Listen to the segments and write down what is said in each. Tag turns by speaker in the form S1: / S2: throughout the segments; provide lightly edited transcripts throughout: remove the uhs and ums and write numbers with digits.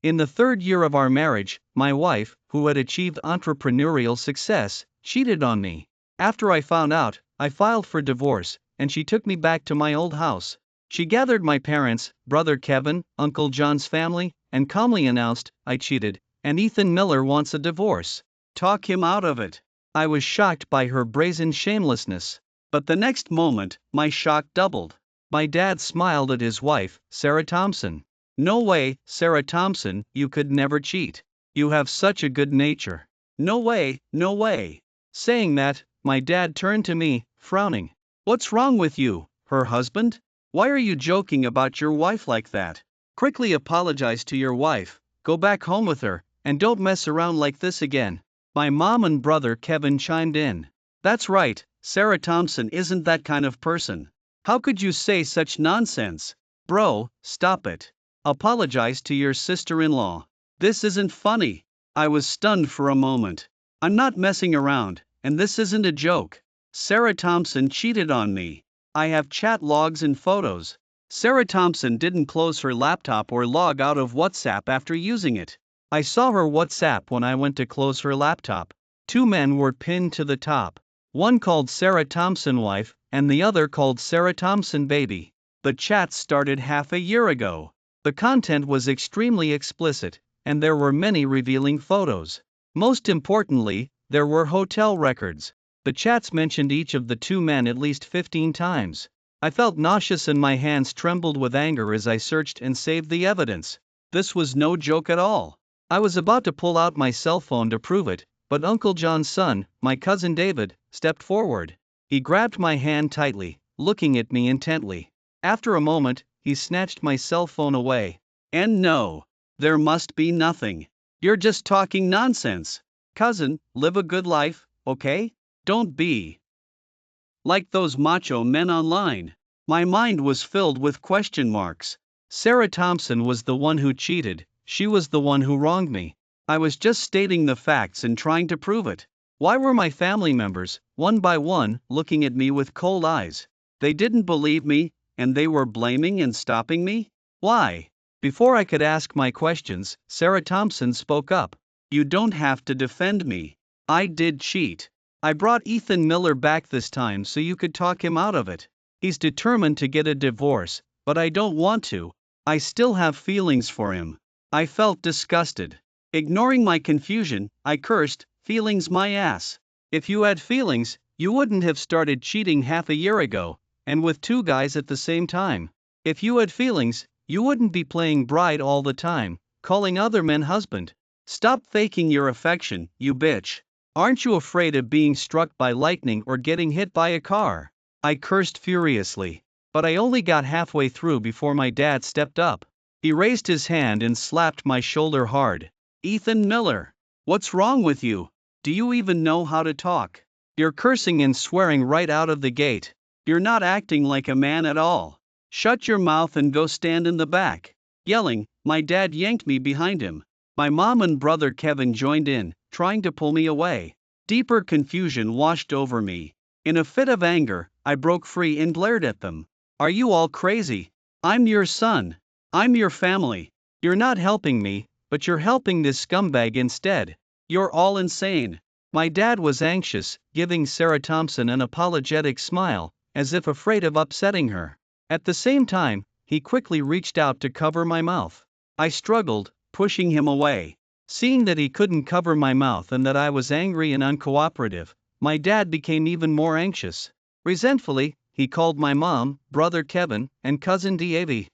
S1: In the third year of our marriage, my wife, who had achieved entrepreneurial success, cheated on me. After I found out, I filed for divorce, and she took me back to my old house. She gathered my parents, brother Kevin, Uncle John's family, and calmly announced, "I cheated, and Ethan Miller wants a divorce. Talk him out of it." I was shocked by her brazen shamelessness. But the next moment, my shock doubled. My dad smiled at his wife, Sarah Thompson. "No way, Sarah Thompson, you could never cheat. You have such a good nature. No way, no way." Saying that, my dad turned to me, frowning. "What's wrong with you, her husband? Why are you joking about your wife like that? Quickly apologize to your wife, go back home with her, and don't mess around like this again." My mom and brother Kevin chimed in. "That's right, Sarah Thompson isn't that kind of person. How could you say such nonsense? Bro, stop it. Apologize to your sister-in-law. This isn't funny." I was stunned for a moment. I'm not messing around, and this isn't a joke. Sarah Thompson cheated on me. I have chat logs and photos. Sarah Thompson didn't close her laptop or log out of WhatsApp after using it. I saw her WhatsApp when I went to close her laptop. Two men were pinned to the top. One called Sarah Thompson wife, and the other called Sarah Thompson baby. The chat started half a year ago. The content was extremely explicit, and there were many revealing photos. Most importantly, there were hotel records. The chats mentioned each of the two men at least 15 times. I felt nauseous and my hands trembled with anger as I searched and saved the evidence. This was no joke at all. I was about to pull out my cell phone to prove it, but Uncle John's son, my cousin David, stepped forward. He grabbed my hand tightly, looking at me intently. After a moment, he snatched my cell phone away. "And no, there must be nothing. You're just talking nonsense. Cousin, live a good life, okay? Don't be like those macho men online." My mind was filled with question marks. Sarah Thompson was the one who cheated, she was the one who wronged me. I was just stating the facts and trying to prove it. Why were my family members, one by one, looking at me with cold eyes? They didn't believe me, and they were blaming and stopping me? Why? Before I could ask my questions, Sarah Thompson spoke up. "You don't have to defend me. I did cheat. I brought Ethan Miller back this time so you could talk him out of it. He's determined to get a divorce, but I don't want to. I still have feelings for him." I felt disgusted. Ignoring my confusion, I cursed, "Feelings my ass. If you had feelings, you wouldn't have started cheating half a year ago, and with two guys at the same time. If you had feelings, you wouldn't be playing bride all the time, calling other men husband. Stop faking your affection, you bitch. Aren't you afraid of being struck by lightning or getting hit by a car?" I cursed furiously. But I only got halfway through before my dad stepped up. He raised his hand and slapped my shoulder hard. "Ethan Miller, what's wrong with you? Do you even know how to talk? You're cursing and swearing right out of the gate. You're not acting like a man at all. Shut your mouth and go stand in the back." Yelling, my dad yanked me behind him. My mom and brother Kevin joined in, trying to pull me away. Deeper confusion washed over me. In a fit of anger, I broke free and glared at them. "Are you all crazy? I'm your son. I'm your family. You're not helping me, but you're helping this scumbag instead. You're all insane." My dad was anxious, giving Sarah Thompson an apologetic smile, as if afraid of upsetting her. At the same time, he quickly reached out to cover my mouth. I struggled, pushing him away. Seeing that he couldn't cover my mouth and that I was angry and uncooperative, my dad became even more anxious. Resentfully, he called my mom, brother Kevin, and cousin Davy,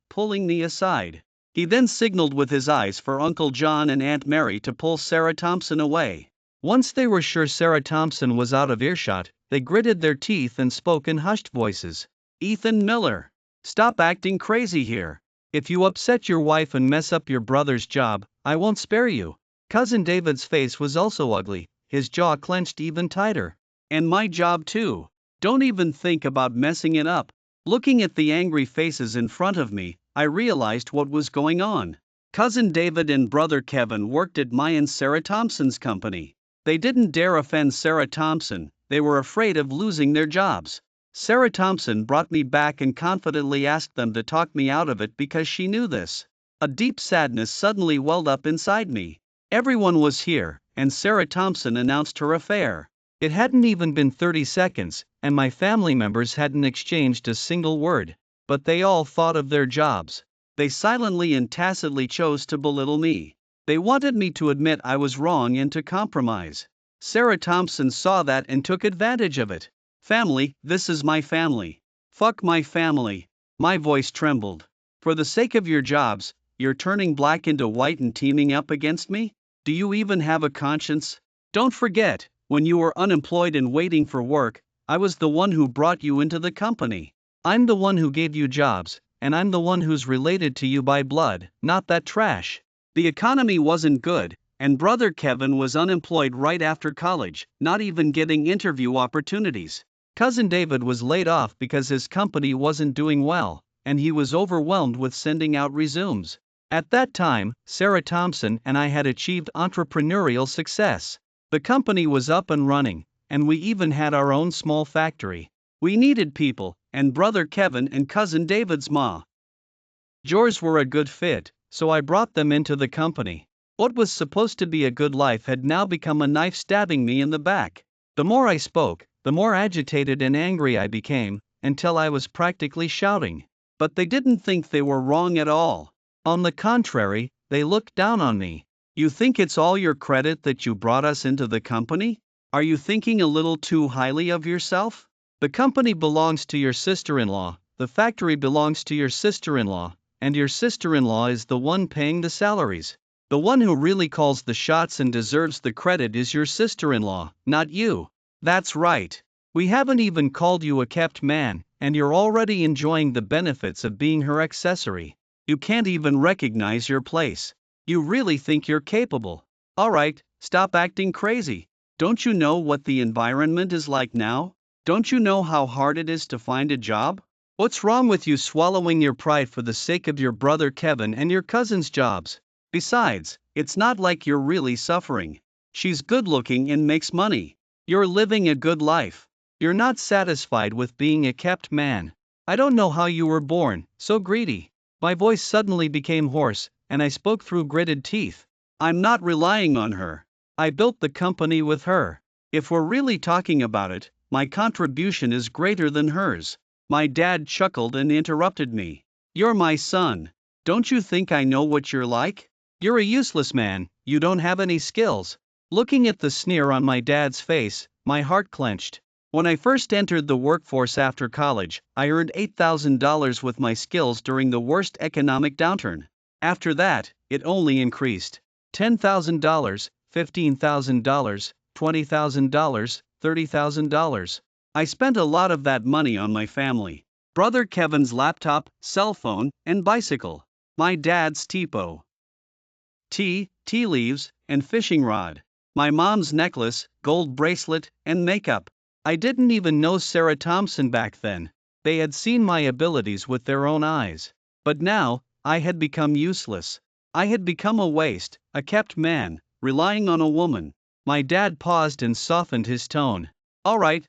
S1: pulling me aside. He then signaled with his eyes for Uncle John and Aunt Mary to pull Sarah Thompson away. Once they were sure Sarah Thompson was out of earshot, they gritted their teeth and spoke in hushed voices. "Ethan Miller, stop acting crazy here. If you upset your wife and mess up your brother's job, I won't spare you." Cousin David's face was also ugly, his jaw clenched even tighter. "And my job too. Don't even think about messing it up." Looking at the angry faces in front of me, I realized what was going on. Cousin David and brother Kevin worked at my and Sarah Thompson's company. They didn't dare offend Sarah Thompson, they were afraid of losing their jobs. Sarah Thompson brought me back and confidently asked them to talk me out of it because she knew this. A deep sadness suddenly welled up inside me. Everyone was here, and Sarah Thompson announced her affair. It hadn't even been 30 seconds, and my family members hadn't exchanged a single word. But they all thought of their jobs. They silently and tacitly chose to belittle me. They wanted me to admit I was wrong and to compromise. Sarah Thompson saw that and took advantage of it. Family, this is my family. Fuck my family. My voice trembled. For the sake of your jobs, you're turning black into white and teaming up against me? Do you even have a conscience? Don't forget, when you were unemployed and waiting for work, I was the one who brought you into the company. I'm the one who gave you jobs, and I'm the one who's related to you by blood, not that trash. The economy wasn't good, and brother Kevin was unemployed right after college, not even getting interview opportunities. Cousin David was laid off because his company wasn't doing well, and he was overwhelmed with sending out resumes. At that time, Sarah Thompson and I had achieved entrepreneurial success. The company was up and running, and we even had our own small factory. We needed people, and brother Kevin and cousin David's ma Jors were a good fit, so I brought them into the company. What was supposed to be a good life had now become a knife stabbing me in the back. The more I spoke, the more agitated and angry I became, until I was practically shouting. But they didn't think they were wrong at all. On the contrary, they looked down on me. You think it's all your credit that you brought us into the company? Are you thinking a little too highly of yourself? The company belongs to your sister-in-law, the factory belongs to your sister-in-law, and your sister-in-law is the one paying the salaries. The one who really calls the shots and deserves the credit is your sister-in-law, not you. That's right. We haven't even called you a kept man, and you're already enjoying the benefits of being her accessory. You can't even recognize your place. You really think you're capable. Alright, stop acting crazy. Don't you know what the environment is like now? Don't you know how hard it is to find a job? What's wrong with you swallowing your pride for the sake of your brother Kevin and your cousin's jobs? Besides, it's not like you're really suffering. She's good looking and makes money. You're living a good life. You're not satisfied with being a kept man. I don't know how you were born, so greedy. My voice suddenly became hoarse, and I spoke through gritted teeth. I'm not relying on her. I built the company with her. If we're really talking about it, my contribution is greater than hers. My dad chuckled and interrupted me. You're my son. Don't you think I know what you're like? You're a useless man, you don't have any skills. Looking at the sneer on my dad's face, my heart clenched. When I first entered the workforce after college, I earned $8,000 with my skills during the worst economic downturn. After that, it only increased. $10,000, $15,000, $20,000, $30,000. I spent a lot of that money on my family. Brother Kevin's laptop, cell phone, and bicycle. My dad's teapow. Tea leaves, and fishing rod. My mom's necklace, gold bracelet, and makeup. I didn't even know Sarah Thompson back then. They had seen my abilities with their own eyes. But now, I had become useless. I had become a waste, a kept man, relying on a woman. My dad paused and softened his tone. All right,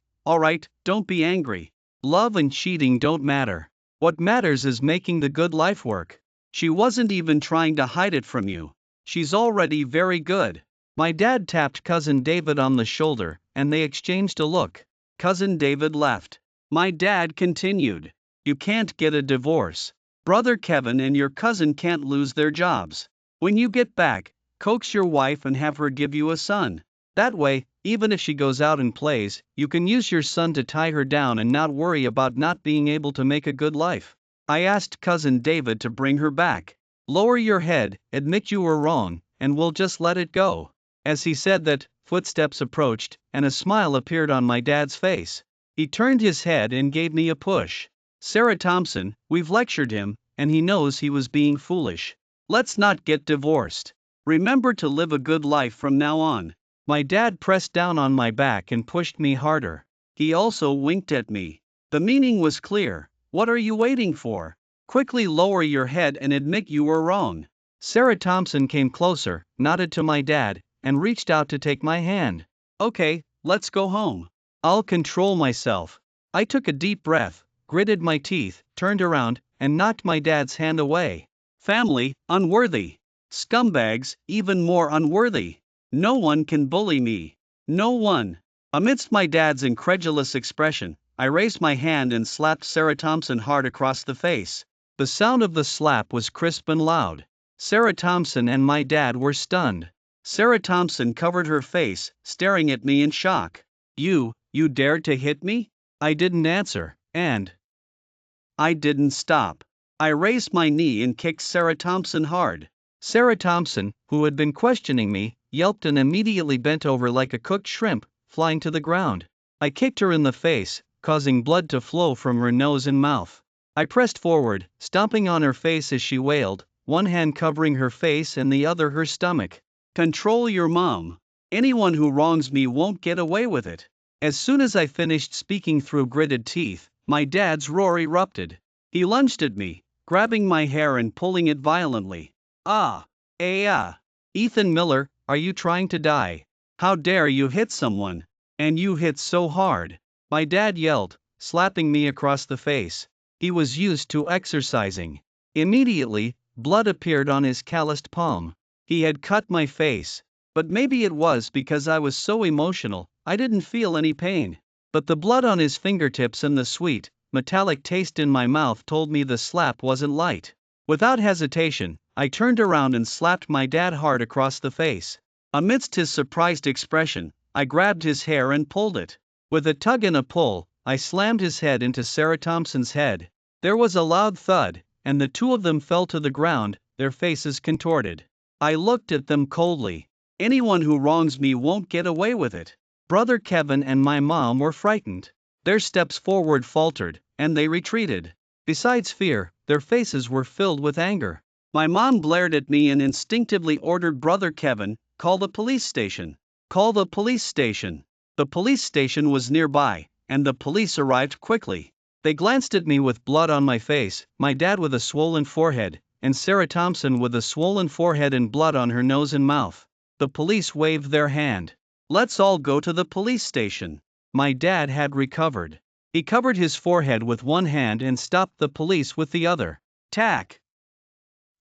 S1: don't be angry. Love and cheating don't matter. What matters is making the good life work. She wasn't even trying to hide it from you. She's already very good. My dad tapped Cousin David on the shoulder, and they exchanged a look. Cousin David left. My dad continued. You can't get a divorce. Brother Kevin and your cousin can't lose their jobs. When you get back, coax your wife and have her give you a son. That way, even if she goes out and plays, you can use your son to tie her down and not worry about not being able to make a good life. I asked Cousin David to bring her back. Lower your head, admit you were wrong, and we'll just let it go. As he said that, footsteps approached, and a smile appeared on my dad's face. He turned his head and gave me a push. Sarah Thompson, we've lectured him, and he knows he was being foolish. Let's not get divorced. Remember to live a good life from now on. My dad pressed down on my back and pushed me harder. He also winked at me. The meaning was clear. What are you waiting for? Quickly lower your head and admit you were wrong. Sarah Thompson came closer, nodded to my dad, and reached out to take my hand. Okay, let's go home. I'll control myself. I took a deep breath, gritted my teeth, turned around, and knocked my dad's hand away.
S2: Family, unworthy. Scumbags, even more unworthy. No one can bully me. No one. Amidst my dad's incredulous expression, I raised my hand and slapped Sarah Thompson hard across the face.
S1: The sound of the slap was crisp and loud. Sarah Thompson and my dad were stunned.
S2: Sarah Thompson covered her face, staring at me in shock. You dared to hit me?
S1: I didn't answer, and
S2: I didn't stop. I raised my knee and kicked Sarah Thompson hard.
S1: Sarah Thompson, who had been questioning me, yelped and immediately bent over like a cooked shrimp, flying to the ground. I kicked her in the face, causing blood to flow from her nose and mouth. I pressed forward, stomping on her face as she wailed, one hand covering her face and the other her stomach.
S2: Control your mom. Anyone who wrongs me won't get away with it.
S1: As soon as I finished speaking through gritted teeth, my dad's roar erupted.
S2: He lunged at me, grabbing my hair and pulling it violently.
S1: Ethan Miller, are you trying to die?
S2: How dare you hit someone? And you hit so hard.
S1: My dad yelled, slapping me across the face. He was used to exercising. Immediately, blood appeared on his calloused palm. He had cut my face. But maybe it was because I was so emotional, I didn't feel any pain. But the blood on his fingertips and the sweet, metallic taste in my mouth told me the slap wasn't light. Without hesitation, I turned around and slapped my dad hard across the face.
S2: Amidst his surprised expression, I grabbed his hair and pulled it.
S1: With a tug and a pull, I slammed his head into Sarah Thompson's head. There was a loud thud, and the two of them fell to the ground, their faces contorted. I looked at them coldly.
S2: Anyone who wrongs me won't get away with it.
S1: Brother Kevin and my mom were frightened. Their steps forward faltered, and they retreated. Besides fear, their faces were filled with anger.
S2: My mom blared at me and instinctively ordered Brother Kevin, call the police station.
S1: Call the police station.
S2: The police station was nearby, and the police arrived quickly.
S1: They glanced at me with blood on my face, my dad with a swollen forehead, and Sarah Thompson with a swollen forehead and blood on her nose and mouth. The police waved their hand.
S2: Let's all go to the police station.
S1: My dad had recovered. He covered his forehead with one hand and stopped the police with the other.
S2: Tack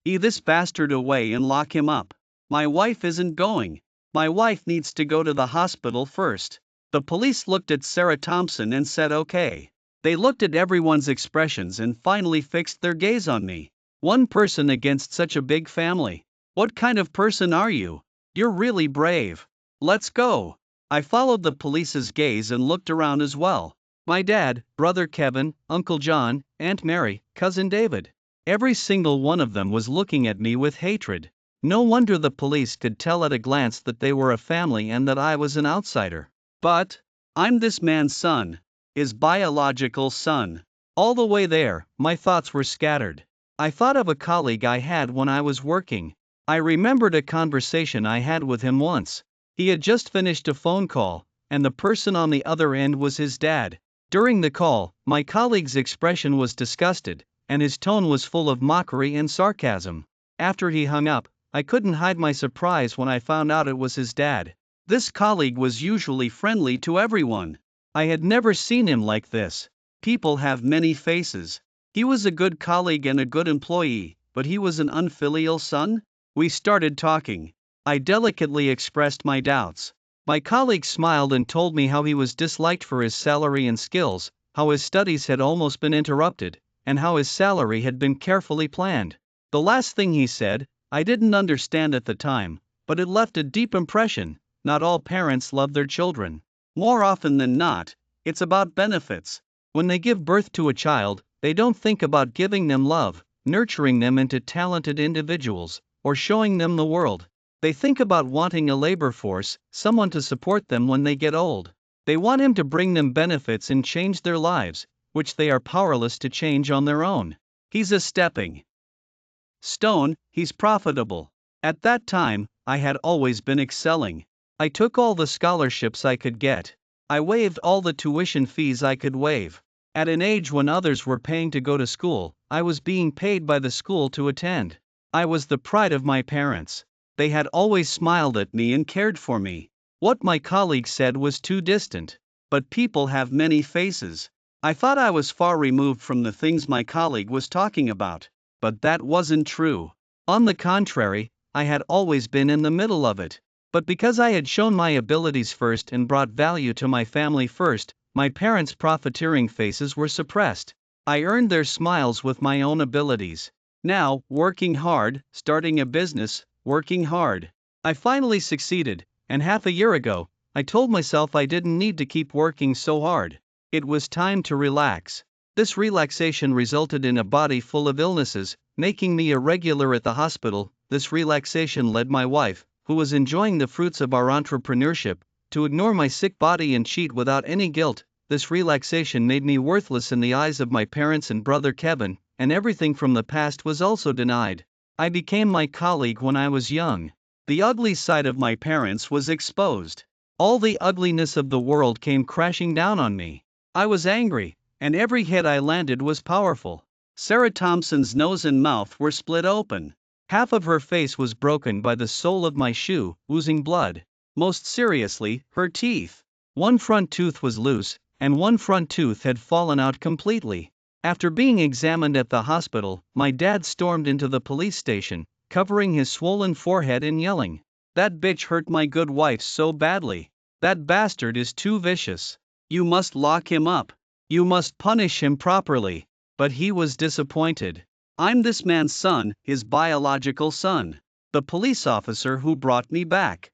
S2: this bastard away and lock him up. My wife isn't going. My wife needs to go to the hospital first. The police looked at Sarah Thompson and said okay. They looked at everyone's expressions and finally fixed their gaze on me.
S1: One person against such a big family.
S2: What kind of person are you? You're really brave. Let's go. I followed the police's gaze and looked around as well.
S1: My dad, Brother Kevin, Uncle John, Aunt Mary, Cousin David. Every single one of them was looking at me with hatred. No wonder the police could tell at a glance that they were a family and that I was an outsider.
S2: But I'm this man's son. His biological son.
S1: All the way there, my thoughts were scattered. I thought of a colleague I had when I was working. I remembered a conversation I had with him once. He had just finished a phone call, and the person on the other end was his dad. During the call, my colleague's expression was disgusted, and his tone was full of mockery and sarcasm. After he hung up, I couldn't hide my surprise when I found out it was his dad.
S2: This colleague was usually friendly to everyone.
S1: I had never seen him like this.
S2: People have many faces. He was a good colleague and a good employee, but he was an unfilial son? We started talking. I delicately expressed my doubts.
S1: My colleague smiled and told me how he was disliked for his salary and skills, how his studies had almost been interrupted, and how his salary had been carefully planned. The last thing he said, I didn't understand at the time, but it left a deep impression. Not all parents love their children.
S2: More often than not, it's about benefits.
S1: When they give birth to a child, they don't think about giving them love, nurturing them into talented individuals, or showing them the world. They think about wanting a labor force, someone to support them when they get old. They want him to bring them benefits and change their lives, which they are powerless to change on their own.
S2: He's a stepping stone, he's profitable. At that time, I had always been excelling.
S1: I took all the scholarships I could get. I waived all the tuition fees I could waive. At an age when others were paying to go to school, I was being paid by the school to attend. I was the pride of my parents. They had always smiled at me and cared for me. What my colleague said was too distant.
S2: But people have many faces. I thought I was far removed from the things my colleague was talking about. But that wasn't true.
S1: On the contrary, I had always been in the middle of it. But because I had shown my abilities first and brought value to my family first, my parents' profiteering faces were suppressed. I earned their smiles with my own abilities. Now, working hard, starting a business, working hard. I finally succeeded, and half a year ago, I told myself I didn't need to keep working so hard. It was time to relax. This relaxation resulted in a body full of illnesses, making me irregular at the hospital. This relaxation led my wife, who was enjoying the fruits of our entrepreneurship, to ignore my sick body and cheat without any guilt. This relaxation made me worthless in the eyes of my parents and brother Kevin, and everything from the past was also denied. I became my colleague when I was young. The ugly side of my parents was exposed. All the ugliness of the world came crashing down on me. I was angry, and every hit I landed was powerful. Sarah Thompson's nose and mouth were split open. Half of her face was broken by the sole of my shoe, oozing blood. Most seriously, her teeth. One front tooth was loose, and one front tooth had fallen out completely. After being examined at the hospital, my dad stormed into the police station, covering his swollen forehead and yelling, "That bitch hurt my good wife so badly. That bastard is too vicious. You must lock him up. You must punish him properly." But he was disappointed. I'm this man's son, his biological son. The police officer who brought me back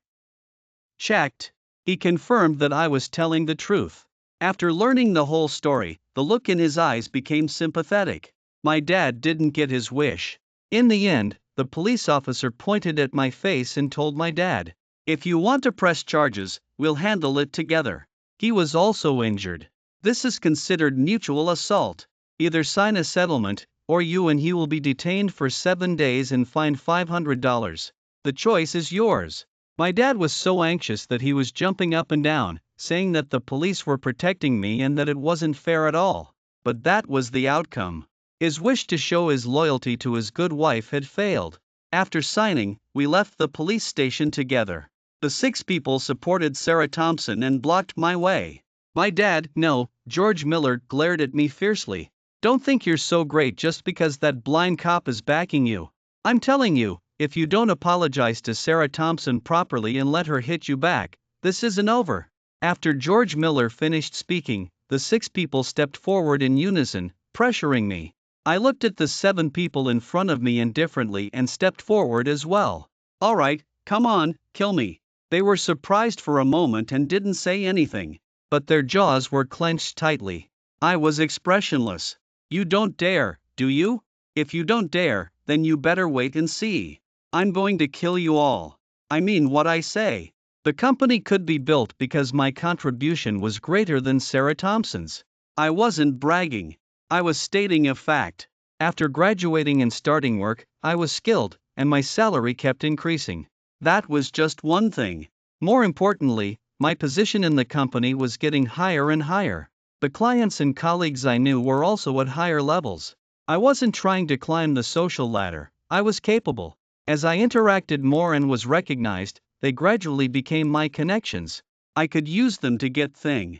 S1: checked. He confirmed that I was telling the truth. After learning the whole story, the look in his eyes became sympathetic. My dad didn't get his wish. In the end, the police officer pointed at my face and told my dad, "If you want to press charges, we'll handle it together." He was also injured. This is considered mutual assault. Either sign a settlement, or you and he will be detained for 7 days and fined $500. The choice is yours. My dad was so anxious that he was jumping up and down, saying that the police were protecting me and that it wasn't fair at all. But that was the outcome. His wish to show his loyalty to his good wife had failed. After signing, we left the police station together. The 6 people supported Sarah Thompson and blocked my way. My dad, no, George Miller, glared at me fiercely. "Don't think you're so great just because that blind cop is backing you. I'm telling you, if you don't apologize to Sarah Thompson properly and let her hit you back, this isn't over." After George Miller finished speaking, the 6 people stepped forward in unison, pressuring me. I looked at the 7 people in front of me indifferently and stepped forward as well. "All right, come on, kill me." They were surprised for a moment and didn't say anything. But their jaws were clenched tightly. I was expressionless. "You don't dare, do you? If you don't dare, then you better wait and see. I'm going to kill you all. I mean what I say." The company could be built because my contribution was greater than Sarah Thompson's. I wasn't bragging. I was stating a fact. After graduating and starting work, I was skilled, and my salary kept increasing. That was just one thing. More importantly, my position in the company was getting higher and higher. The clients and colleagues I knew were also at higher levels. I wasn't trying to climb the social ladder, I was capable. As I interacted more and was recognized, they gradually became my connections. I could use them to get things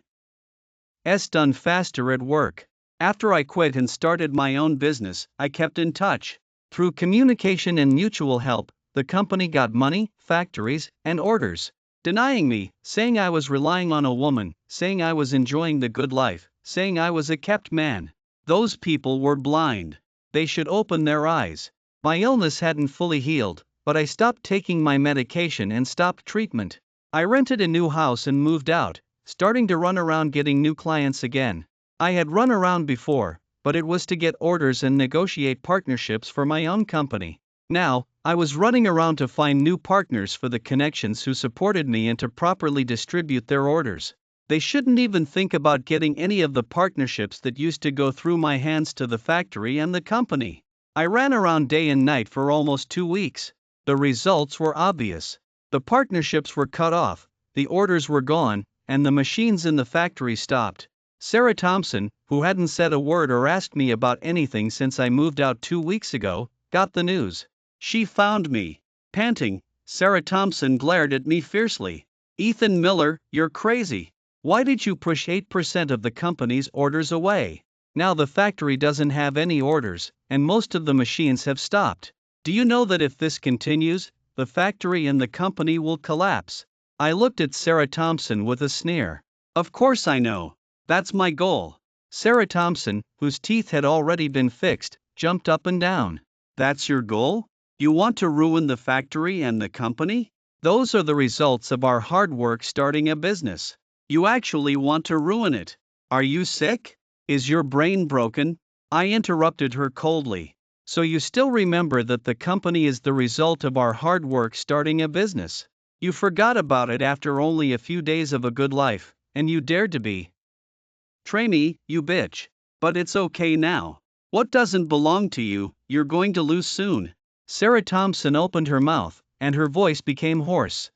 S1: done faster at work. After I quit and started my own business, I kept in touch. Through communication and mutual help, the company got money, factories, and orders. Denying me, saying I was relying on a woman, saying I was enjoying the good life, saying I was a kept man. Those people were blind. They should open their eyes. My illness hadn't fully healed, but I stopped taking my medication and stopped treatment. I rented a new house and moved out, starting to run around getting new clients again. I had run around before, but it was to get orders and negotiate partnerships for my own company. Now, I was running around to find new partners for the connections who supported me and to properly distribute their orders. They shouldn't even think about getting any of the partnerships that used to go through my hands to the factory and the company. I ran around day and night for almost 2 weeks. The results were obvious. The partnerships were cut off, the orders were gone, and the machines in the factory stopped. Sarah Thompson, who hadn't said a word or asked me about anything since I moved out 2 weeks ago, got the news. She found me. Panting, Sarah Thompson glared at me fiercely. "Ethan Miller, you're crazy. Why did you push 8% of the company's orders away? Now the factory doesn't have any orders, and most of the machines have stopped.
S2: Do you know that if this continues, the factory and the company will collapse? I looked at Sarah Thompson with a sneer. Of course I know. That's my goal.
S1: Sarah Thompson, whose teeth had already been fixed, jumped up and down.
S2: That's your goal? You want to ruin the factory and the company?
S1: Those are the results of our hard work starting a business.
S2: You actually want to ruin it. Are you sick? Is your brain broken? I interrupted her coldly.
S1: So you still remember that the company is the result of our hard work starting a business?
S2: You forgot about it after only a few days of a good life, and you dared to betray me, you bitch. But it's okay now. What doesn't belong to you, you're going to lose soon.
S1: Sarah Thompson opened her mouth, and her voice became hoarse.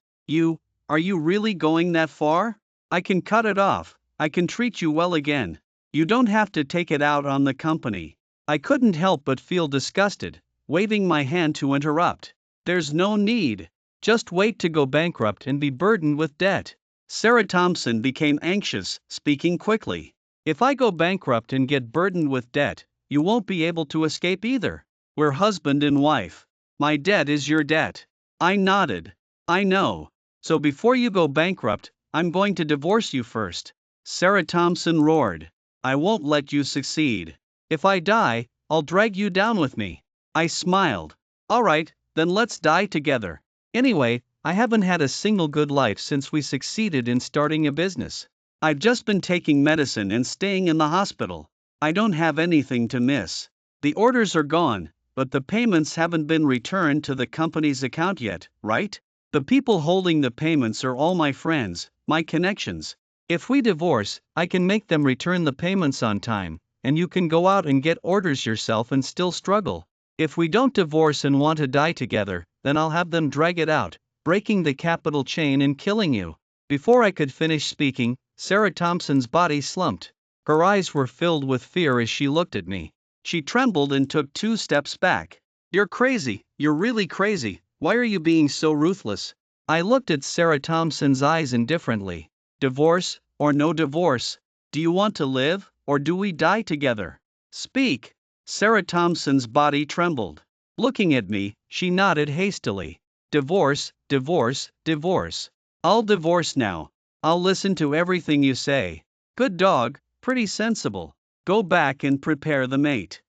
S2: Are you really going that far? I can cut it off, I can treat you well again. You don't have to take it out on the company.
S1: I couldn't help but feel disgusted, waving my hand to interrupt.
S2: There's no need.
S1: Just wait to go bankrupt and be burdened with debt.
S2: Sarah Thompson became anxious, speaking quickly.
S1: If I go bankrupt and get burdened with debt, you won't be able to escape either.
S2: We're husband and wife. My debt is your debt. I nodded. I know. So before you go bankrupt, I'm going to divorce you first. Sarah Thompson roared. I won't let you succeed.
S1: If I die, I'll drag you down with me.
S2: I smiled. All right, then let's die together.
S1: Anyway, I haven't had a single good life since we succeeded in starting a business.
S2: I've just been taking medicine and staying in the hospital. I don't have anything to miss. The orders are gone, but the payments haven't been returned to the company's account yet, right? The people holding the payments are all my friends, my connections.
S1: If we divorce, I can make them return the payments on time, and you can go out and get orders yourself and still struggle. If we don't divorce and want to die together, then I'll have them drag it out, breaking the capital chain and killing you. Before I could finish speaking, Sarah Thompson's body slumped. Her eyes were filled with fear as she looked at me.
S2: She trembled and took 2 steps back. You're crazy, you're really crazy. Why are you being so ruthless?
S1: I looked at Sarah Thompson's eyes indifferently.
S2: Divorce, or no divorce? Do you want to live, or do we die together? Speak. Sarah Thompson's body trembled. Looking at me, she nodded hastily.
S1: Divorce, divorce, divorce.
S2: I'll divorce now. I'll listen to everything you say. Good dog, pretty sensible. Go back and prepare the mate.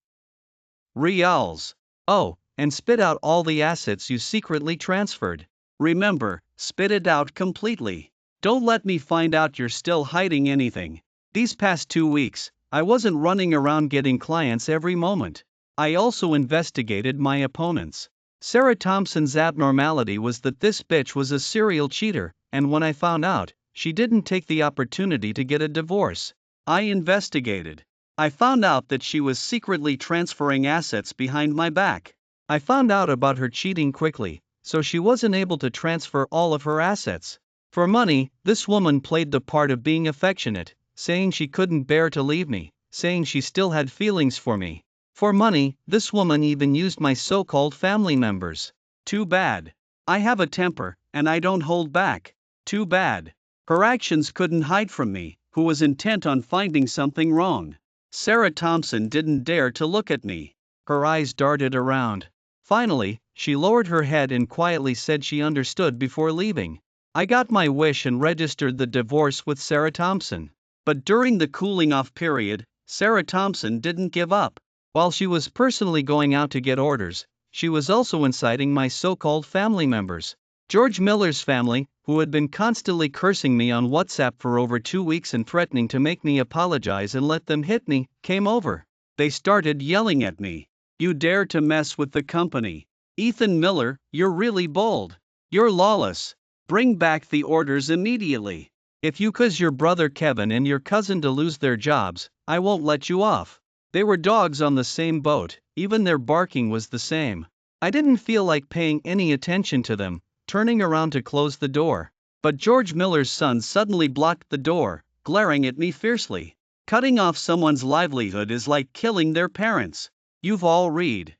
S2: Reals.
S1: Oh, and spit out all the assets you secretly transferred.
S2: Remember, spit it out completely. Don't let me find out you're still hiding anything.
S1: These past 2 weeks, I wasn't running around getting clients every moment. I also investigated my opponents. Sarah Thompson's abnormality was that this bitch was a serial cheater, and when I found out, she didn't take the opportunity to get a divorce.
S2: I investigated. I found out that she was secretly transferring assets behind my back.
S1: I found out about her cheating quickly, so she wasn't able to transfer all of her assets. For money, this woman played the part of being affectionate, saying she couldn't bear to leave me, saying she still had feelings for me. For money, this woman even used my so-called family members.
S2: Too bad. I have a temper, and I don't hold back. Too bad. Her actions couldn't hide from me, who was intent on finding something wrong. Sarah Thompson didn't dare to look at me.
S1: Her eyes darted around. Finally, she lowered her head and quietly said she understood before leaving. I got my wish and registered the divorce with Sarah Thompson.
S2: But during the cooling-off period, Sarah Thompson didn't give up.
S1: While she was personally going out to get orders, she was also inciting my so-called family members. George Miller's family, who had been constantly cursing me on WhatsApp for over 2 weeks and threatening to make me apologize and let them hit me, came over.
S2: They started yelling at me. You dare to mess with the company. Ethan Miller, you're really bold. You're lawless. Bring back the orders immediately.
S1: If you cause your brother Kevin and your cousin to lose their jobs, I won't let you off. They were dogs on the same boat, even their barking was the same. I didn't feel like paying any attention to them, turning around to close the door. But George Miller's son suddenly blocked the door, glaring at me fiercely.
S2: Cutting off someone's livelihood is like killing their parents. You've all read.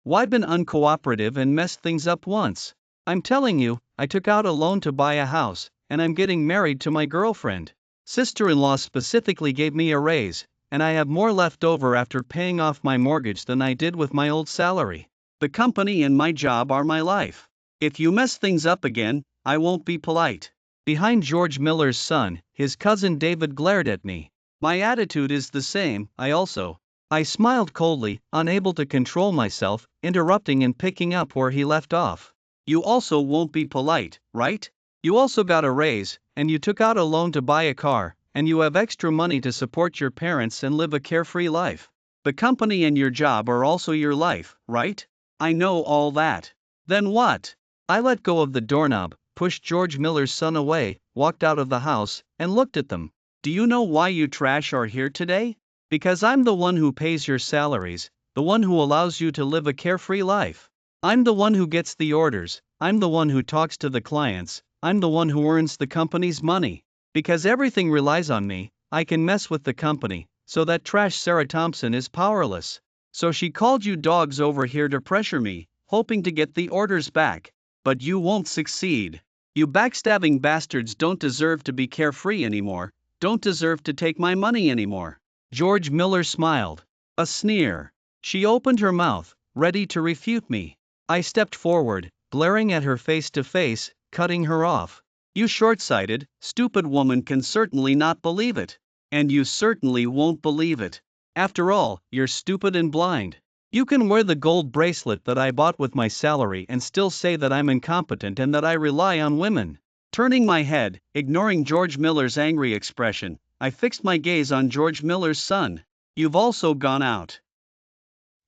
S1: Why been uncooperative and messed things up once? I'm telling you, I took out a loan to buy a house, and I'm getting married to my girlfriend. Sister-in-law specifically gave me a raise, and I have more left over after paying off my mortgage than I did with my old salary.
S2: The company and my job are my life. If you mess things up again, I won't be polite.
S1: Behind George Miller's son, his cousin David glared at me.
S2: My attitude is the same,
S1: I smiled coldly, unable to control myself, interrupting and picking up where he left off.
S2: You also won't be polite, right?
S1: You also got a raise, and you took out a loan to buy a car, and you have extra money to support your parents and live a carefree life.
S2: The company and your job are also your life, right? I know all that. Then what?
S1: I let go of the doorknob, pushed George Miller's son away, walked out of the house, and looked at them.
S2: Do you know why you trash are here today?
S1: Because I'm the one who pays your salaries, the one who allows you to live a carefree life. I'm the one who gets the orders, I'm the one who talks to the clients, I'm the one who earns the company's money. Because everything relies on me, I can mess with the company, so that trash Sarah Thompson is powerless.
S2: So she called you dogs over here to pressure me, hoping to get the orders back. But you won't succeed. You backstabbing bastards don't deserve to be carefree anymore, don't deserve to take my money anymore.
S1: George Miller smiled.
S2: A sneer.
S1: She opened her mouth, ready to refute me. I stepped forward, glaring at her face to face, cutting her off.
S2: You short-sighted, stupid woman can certainly not believe it. And you certainly won't believe it. After all, you're stupid and blind.
S1: You can wear the gold bracelet that I bought with my salary and still say that I'm incompetent and that I rely on women.
S2: Turning my head, ignoring George Miller's angry expression, I fixed my gaze on George Miller's son. You've also gone out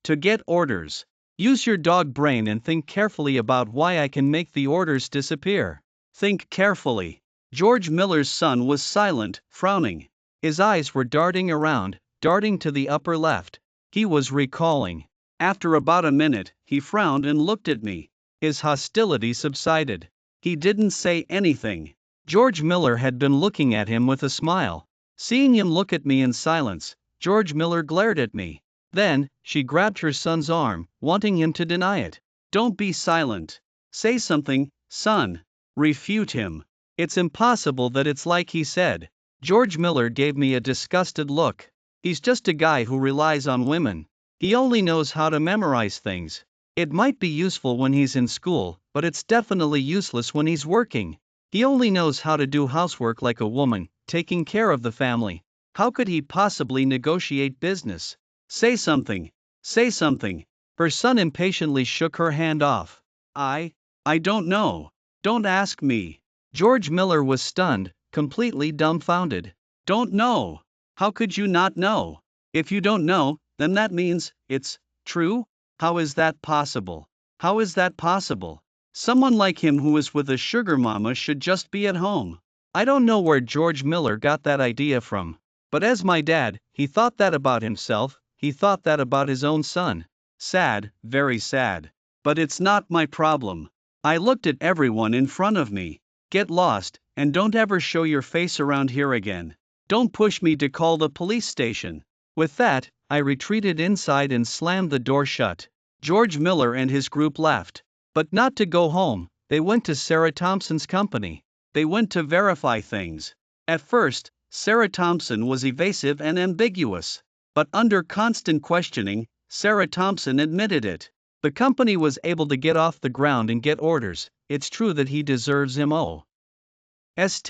S2: to get orders.
S1: Use your dog brain and think carefully about why I can make the orders disappear.
S2: Think carefully. George Miller's son was silent, frowning.
S1: His eyes were darting around, darting to the upper left. He was recalling.
S2: After about a minute, he frowned and looked at me.
S1: His hostility subsided.
S2: He didn't say anything.
S1: George Miller had been looking at him with a smile. Seeing him look at me in silence, George Miller glared at me. Then, she grabbed her son's arm, wanting him to deny it.
S2: Don't be silent. Say something, son. Refute him.
S1: It's impossible that it's like he said. George Miller gave me a disgusted look. He's just a guy who relies on women. He only knows how to memorize things. It might be useful when he's in school, but it's definitely useless when he's working. He only knows how to do housework like a woman, taking care of the family. How could he possibly negotiate business?
S2: Say something. Say something.
S1: Her son impatiently shook her hand off.
S2: I don't know. Don't ask me.
S1: George Miller was stunned, completely dumbfounded.
S2: Don't know. How could you not know? If you don't know, then that means it's true? How is that possible? How is that possible? Someone like him who is with a sugar mama should just be at home.
S1: I don't know where George Miller got that idea from. But as my dad, he thought that about himself, he thought that about his own son.
S2: Sad, very sad. But it's not my problem. I looked at everyone in front of me. Get lost, and don't ever show your face around here again. Don't push me to call the police station.
S1: With that, I retreated inside and slammed the door shut.
S2: George Miller and his group left.
S1: But not to go home, they went to Sarah Thompson's company.
S2: They went to verify things. At first, Sarah Thompson was evasive and ambiguous. But under constant questioning, Sarah Thompson admitted it.
S1: The company was able to get off the ground and get orders. It's true that he deserves most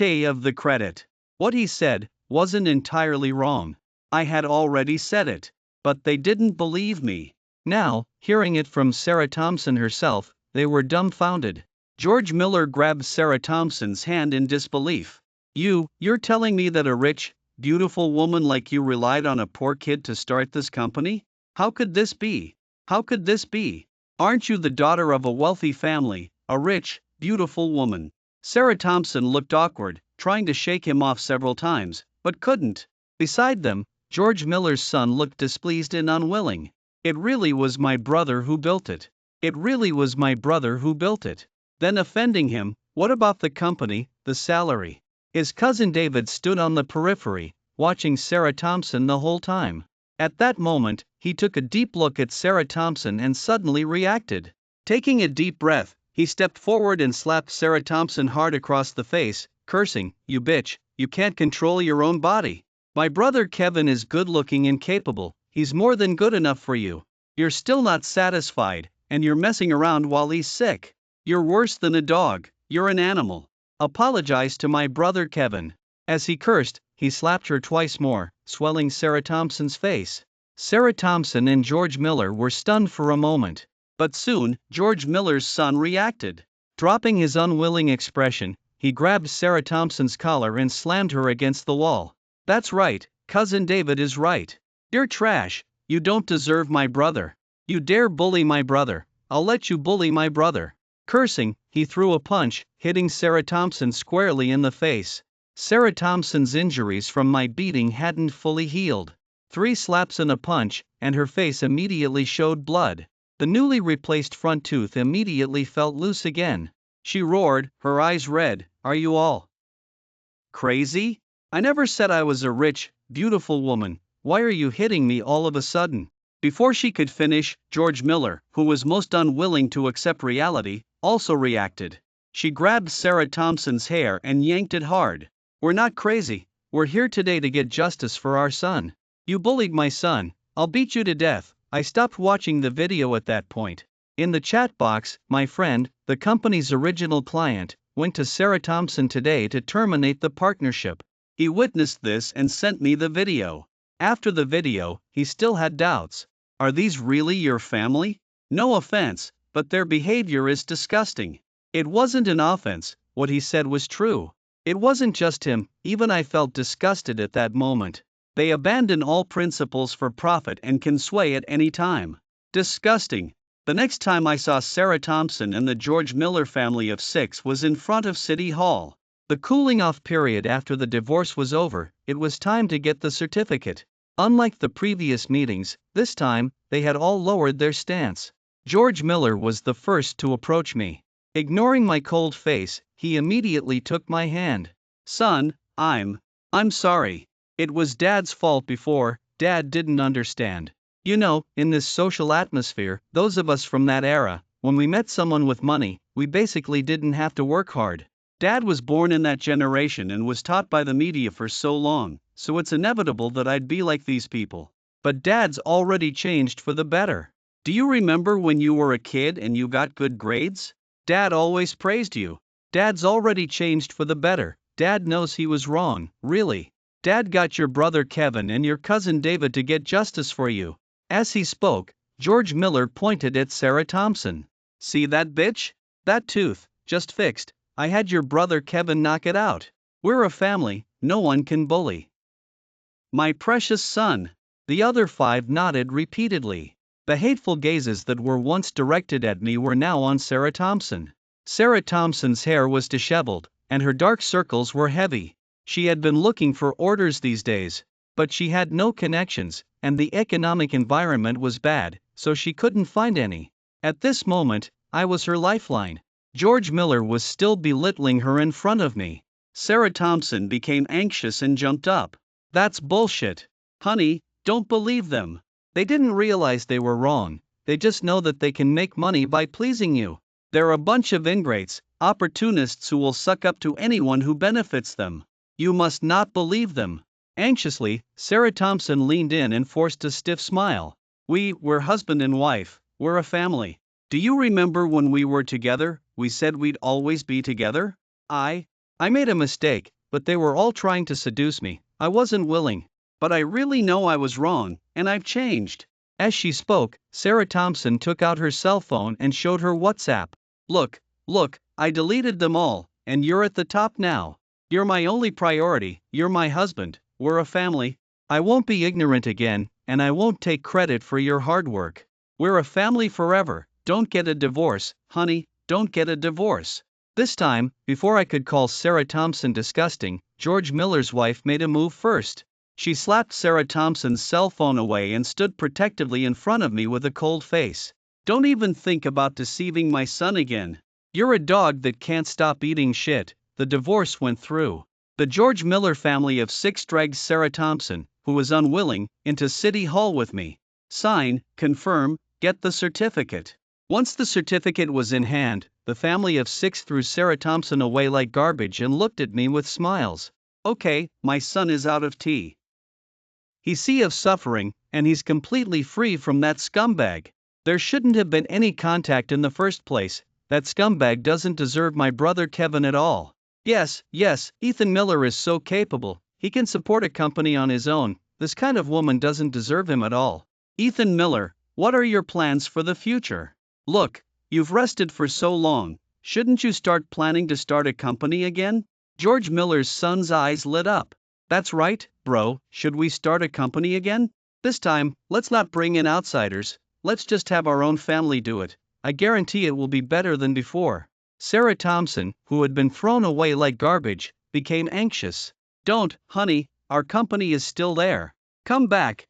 S1: of the credit. What he said wasn't entirely wrong.
S2: I had already said it. But they didn't believe me.
S1: Now, hearing it from Sarah Thompson herself, they were dumbfounded.
S2: George Miller grabbed Sarah Thompson's hand in disbelief. You're telling me that a rich, beautiful woman like you relied on a poor kid to start this company? How could this be? How could this be? Aren't you the daughter of a wealthy family, a rich, beautiful woman? Sarah Thompson looked awkward, trying to shake him off several times, but couldn't.
S1: Beside them, George Miller's son looked displeased and unwilling. It really was my brother who built it. It really was my brother who built it. Then offending him, what about the company, the salary? His cousin David stood on the periphery, watching Sarah Thompson the whole time. At that moment, he took a deep look at Sarah Thompson and suddenly reacted. Taking a deep breath, he stepped forward and slapped Sarah Thompson hard across the face, cursing, "You bitch, you can't control your own body. My brother Kevin is good-looking and capable, he's more than good enough for you. You're still not satisfied,
S2: and you're messing around while he's sick. You're worse than a dog, you're an animal. Apologize to my brother Kevin."
S1: As he cursed, he slapped her twice more, swelling Sarah Thompson's face. Sarah Thompson and George Miller were stunned for a moment.
S2: But soon, George Miller's son reacted.
S1: Dropping his unwilling expression, he grabbed Sarah Thompson's collar and slammed her against the wall.
S2: "That's right, Cousin David is right. You're trash, you don't deserve my brother. You dare bully my brother, I'll let you bully my brother."
S1: Cursing, he threw a punch, hitting Sarah Thompson squarely in the face. Sarah Thompson's injuries from my beating hadn't fully healed. 3 slaps and a punch, and her face immediately showed blood. The newly replaced front tooth immediately felt loose again.
S2: She roared, her eyes red, "Are you all crazy? I never said I was a rich, beautiful woman. Why are you hitting me all of a sudden?" Before she could finish, George Miller, who was most unwilling to accept reality, also reacted. She grabbed Sarah Thompson's hair and yanked it hard.
S1: "We're not crazy. We're here today to get justice for our son. You bullied my son, I'll beat you to death." I stopped watching the video at that point. In the chat box, my friend, the company's original client, went to Sarah Thompson today to terminate the partnership.
S2: He witnessed this and sent me the video.
S1: After the video, he still had doubts.
S2: "Are these really your family? No offense, but their behavior is disgusting."
S1: It wasn't an offense, what he said was true. It wasn't just him, even I felt disgusted at that moment.
S2: They abandon all principles for profit and can sway at any time. Disgusting. The next time I saw Sarah Thompson and the George Miller family of 6 was in front of City Hall.
S1: The cooling off period after the divorce was over, it was time to get the certificate. Unlike the previous meetings, this time, they had all lowered their stance. George Miller was the first to approach me. Ignoring my cold face, he immediately took my hand.
S2: "Son, I'm sorry. It was Dad's fault before. Dad didn't understand.
S1: You know, in this social atmosphere, those of us from that era, when we met someone with money, we basically didn't have to work hard.
S2: Dad was born in that generation and was taught by the media for so long, so it's inevitable that I'd be like these people.
S1: But Dad's already changed for the better.
S2: Do you remember when you were a kid and you got good grades? Dad always praised you.
S1: Dad's already changed for the better. Dad knows he was wrong, really. Dad got your brother Kevin and your cousin David to get justice for you." As he spoke, George Miller pointed at Sarah Thompson.
S2: "See that bitch?
S1: That tooth, just fixed. I had your brother Kevin knock it out. We're a family, no one can bully."
S2: "My precious son."
S1: The other 5 nodded repeatedly. The hateful gazes that were once directed at me were now on Sarah Thompson. Sarah Thompson's hair was disheveled, and her dark circles were heavy. She had been looking for orders these days, but she had no connections, and the economic environment was bad, so she couldn't find any. At this moment, I was her lifeline. George Miller was still belittling her in front of me.
S2: Sarah Thompson became anxious and jumped up.
S1: "That's bullshit.
S2: Honey, don't believe them.
S1: They didn't realize they were wrong, they just know that they can make money by pleasing you.
S2: They're a bunch of ingrates, opportunists who will suck up to anyone who benefits them. You must not believe them."
S1: Anxiously, Sarah Thompson leaned in and forced a stiff smile.
S2: We're husband and wife, we're a family. Do you remember when we were together, we said we'd always be together?
S1: I made a mistake, but they were all trying to seduce me. I wasn't willing.
S2: But I really know I was wrong, and I've changed."
S1: As she spoke, Sarah Thompson took out her cell phone and showed her WhatsApp.
S2: Look, I deleted them all, and you're at the top now. You're my only priority, you're my husband, we're a family.
S1: I won't be ignorant again, and I won't take credit for your hard work.
S2: We're a family forever. Don't get a divorce, honey, don't get a divorce."
S1: This time, before I could call Sarah Thompson disgusting, George Miller's wife made a move first.
S2: She slapped Sarah Thompson's cell phone away and stood protectively in front of me with a cold face. "Don't even think about deceiving my son again.
S1: You're a dog that can't stop eating shit." The divorce went through. The George Miller family of 6 dragged Sarah Thompson, who was unwilling, into City Hall with me.
S2: Sign, confirm, get the certificate.
S1: Once the certificate was in hand, the family of 6 threw Sarah Thompson away like garbage and looked at me with smiles.
S2: "Okay, my son is out of tea.
S1: He's sea of suffering, and he's completely free from that scumbag." There shouldn't have been any contact in the first place. That scumbag doesn't deserve my brother Kevin at all. Yes, Ethan Miller is so capable, he can support a company on his own. This kind of woman doesn't deserve him at all. Ethan Miller, what are your plans for the future? Look, you've rested for so long, shouldn't you start planning to start a company again? George Miller's son's eyes lit up. That's right, bro, should we start a company again? This time, let's not bring in outsiders, let's just have our own family do it. I guarantee it will be better than before. Sarah Thompson, who had been thrown away like garbage, became anxious. Don't, honey, our company is still there. Come back,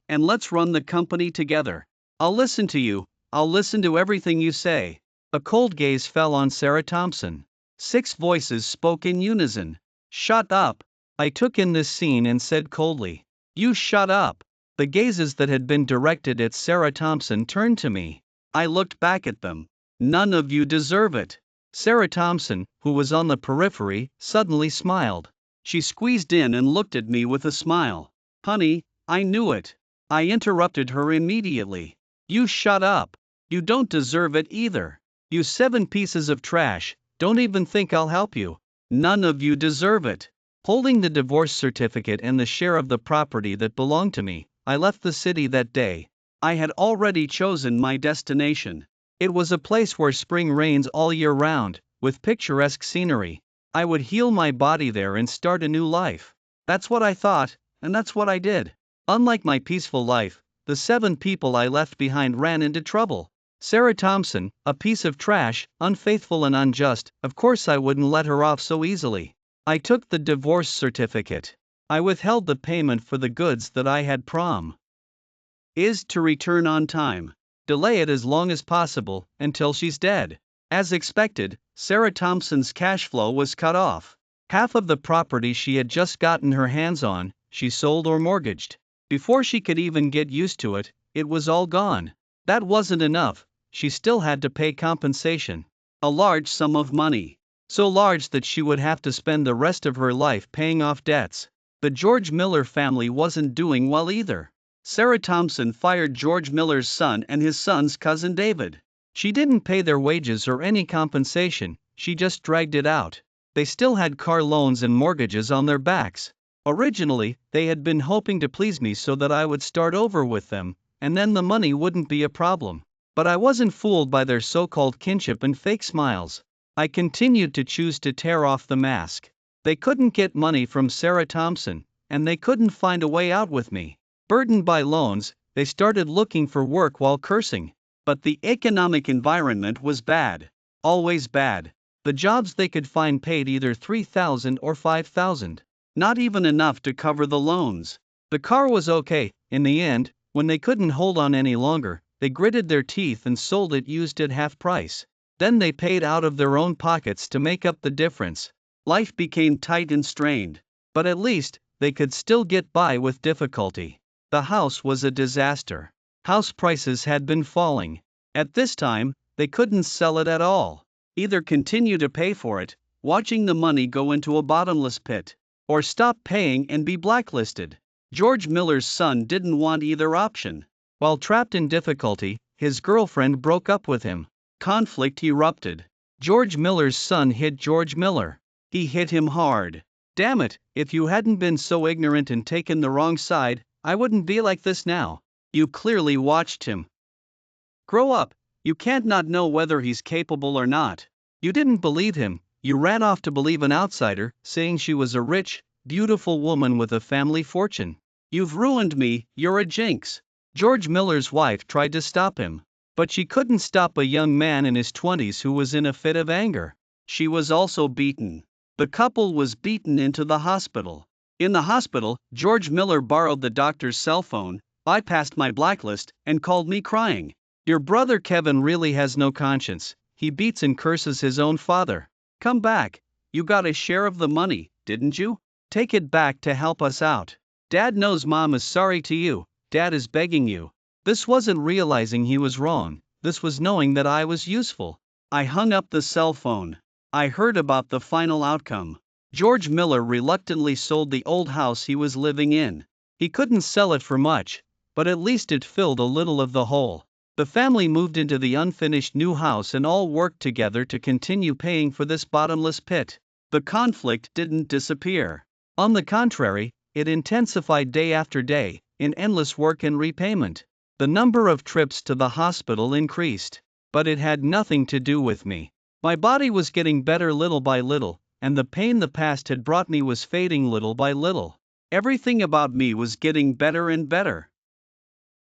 S1: and let's run the company together. I'll listen to you, I'll listen to everything you say. A cold gaze fell on Sarah Thompson. 6 voices spoke in unison. Shut up. I took in this scene and said coldly. You shut up. The gazes that had been directed at Sarah Thompson turned to me. I looked back at them. None of you deserve it. Sarah Thompson, who was on the periphery, suddenly smiled. She squeezed in and looked at me with a smile. Honey, I knew it. I interrupted her immediately. You shut up. You don't deserve it either. You 7 pieces of trash, don't even think I'll help you. None of you deserve it. Holding the divorce certificate and the share of the property that belonged to me, I left the city that day. I had already chosen my destination. It was a place where spring rains all year round, with picturesque scenery. I would heal my body there and start a new life. That's what I thought, and that's what I did. Unlike my peaceful life, the 7 people I left behind ran into trouble. Sarah Thompson, a piece of trash, unfaithful and unjust, of course I wouldn't let her off so easily. I took the divorce certificate. I withheld the payment for the goods that I had promised to return on time. Delay it as long as possible, until she's dead. As expected, Sarah Thompson's cash flow was cut off. Half of the property she had just gotten her hands on, she sold or mortgaged. Before she could even get used to it, it was all gone. That wasn't enough, she still had to pay compensation. A large sum of money. So large that she would have to spend the rest of her life paying off debts. The George Miller family wasn't doing well either. Sarah Thompson fired George Miller's son and his son's cousin David. She didn't pay their wages or any compensation, she just dragged it out. They still had car loans and mortgages on their backs. Originally, they had been hoping to please me so that I would start over with them, and then the money wouldn't be a problem. But I wasn't fooled by their so-called kinship and fake smiles. I continued to choose to tear off the mask. They couldn't get money from Sarah Thompson, and they couldn't find a way out with me. Burdened by loans, they started looking for work while cursing. But the economic environment was bad. Always bad. The jobs they could find paid either $3,000 or $5,000. Not even enough to cover the loans. The car was okay. In the end, when they couldn't hold on any longer, they gritted their teeth and sold it used at half price. Then they paid out of their own pockets to make up the difference. Life became tight and strained. But at least, they could still get by with difficulty. The house was a disaster. House prices had been falling. At this time, they couldn't sell it at all. Either continue to pay for it, watching the money go into a bottomless pit, or stop paying and be blacklisted. George Miller's son didn't want either option. While trapped in difficulty, his girlfriend broke up with him. Conflict erupted. George Miller's son hit George Miller. He hit him hard. Damn it, if you hadn't been so ignorant and taken the wrong side, I wouldn't be like this now. You clearly watched him grow up. You can't not know whether he's capable or not. You didn't believe him, you ran off to believe an outsider, saying she was a rich, beautiful woman with a family fortune. You've ruined me, you're a jinx. George Miller's wife tried to stop him. But she couldn't stop a young man in his 20s who was in a fit of anger. She was also beaten. The couple was beaten into the hospital. In the hospital, George Miller borrowed the doctor's cell phone, bypassed my blacklist, and called me crying. Your brother Kevin really has no conscience, he beats and curses his own father. Come back, you got a share of the money, didn't you? Take it back to help us out. Dad knows Mom is sorry to you, Dad is begging you. This wasn't realizing he was wrong, this was knowing that I was useful. I hung up the cell phone. I heard about the final outcome. George Miller reluctantly sold the old house he was living in. He couldn't sell it for much, but at least it filled a little of the hole. The family moved into the unfinished new house and all worked together to continue paying for this bottomless pit.
S2: The conflict didn't disappear.
S1: On the contrary, it intensified day after day, in endless work and repayment. The number of trips to the hospital increased. But it had nothing to do with me. My body was getting better little by little, and the pain the past had brought me was fading little by little.
S2: Everything about me was getting better and better.